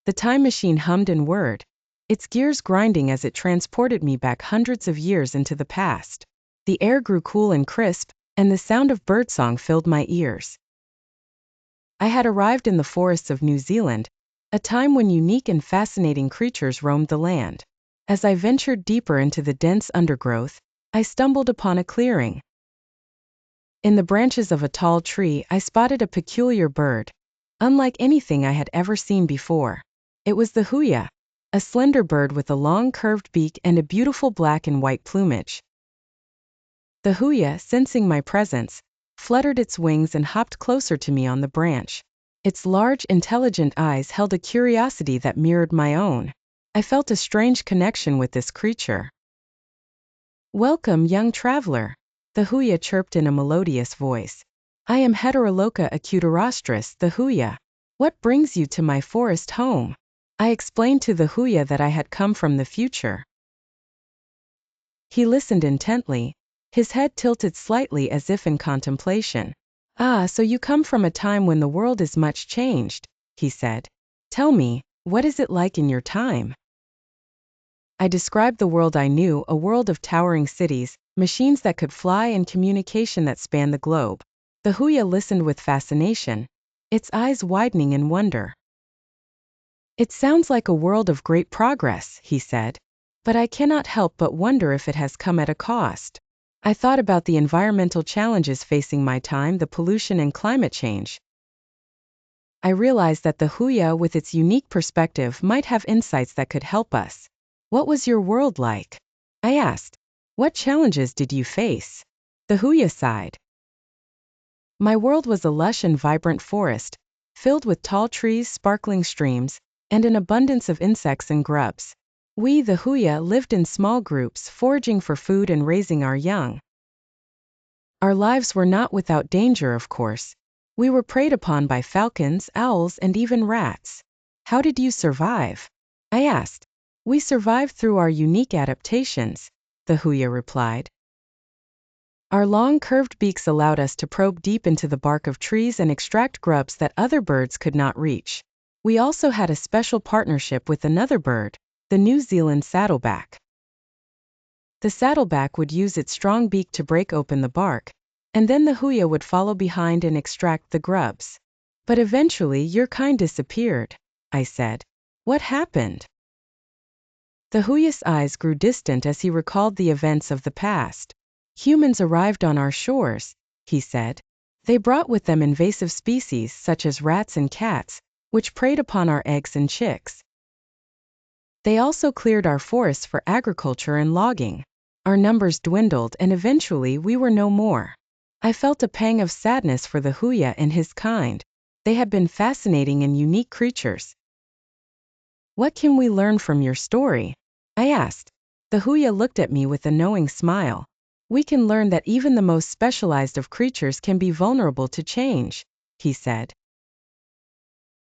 The time machine hummed and whirred, its gears grinding as it transported me back hundreds of years into the past. The air grew cool and crisp, and the sound of birdsong filled my ears. I had arrived in the forests of New Zealand, a time when unique and fascinating creatures roamed the land. As I ventured deeper into the dense undergrowth, I stumbled upon a clearing. In the branches of a tall tree, I spotted a peculiar bird, unlike anything I had ever seen before. It was the huia, a slender bird with a long curved beak and a beautiful black and white plumage. The huia, sensing my presence, fluttered its wings and hopped closer to me on the branch. Its large, intelligent eyes held a curiosity that mirrored my own. I felt a strange connection with this creature. "Welcome, young traveler," the huia chirped in a melodious voice. "I am Heteroloca acutirostris, the huia. What brings you to my forest home?" I explained to the huia that I had come from the future. He listened intently, his head tilted slightly as if in contemplation. "Ah, so you come from a time when the world is much changed," he said. "Tell me, what is it like in your time?" I described the world I knew, a world of towering cities, machines that could fly, and communication that spanned the globe. The huia listened with fascination, its eyes widening in wonder. "It sounds like a world of great progress," he said, "but I cannot help but wonder if it has come at a cost." I thought about the environmental challenges facing my time, the pollution and climate change. I realized that the huia, with its unique perspective, might have insights that could help us. "What was your world like?" I asked. "What challenges did you face?" The huia sighed. "My world was a lush and vibrant forest, filled with tall trees, sparkling streams, and an abundance of insects and grubs. We, the huia, lived in small groups, foraging for food and raising our young. Our lives were not without danger, of course. We were preyed upon by falcons, owls, and even rats." "How did you survive?" I asked. "We survived through our unique adaptations," the huia replied. "Our long curved beaks allowed us to probe deep into the bark of trees and extract grubs that other birds could not reach. We also had a special partnership with another bird, the New Zealand saddleback. The saddleback would use its strong beak to break open the bark, and then the huia would follow behind and extract the grubs." "But eventually your kind disappeared," I said. "What happened?" The huia's eyes grew distant as he recalled the events of the past. "Humans arrived on our shores," he said. "They brought with them invasive species such as rats and cats, which preyed upon our eggs and chicks. They also cleared our forests for agriculture and logging. Our numbers dwindled and eventually we were no more." I felt a pang of sadness for the huia and his kind. They had been fascinating and unique creatures. "What can we learn from your story?" I asked. The huia looked at me with a knowing smile. "We can learn that even the most specialized of creatures can be vulnerable to change," he said.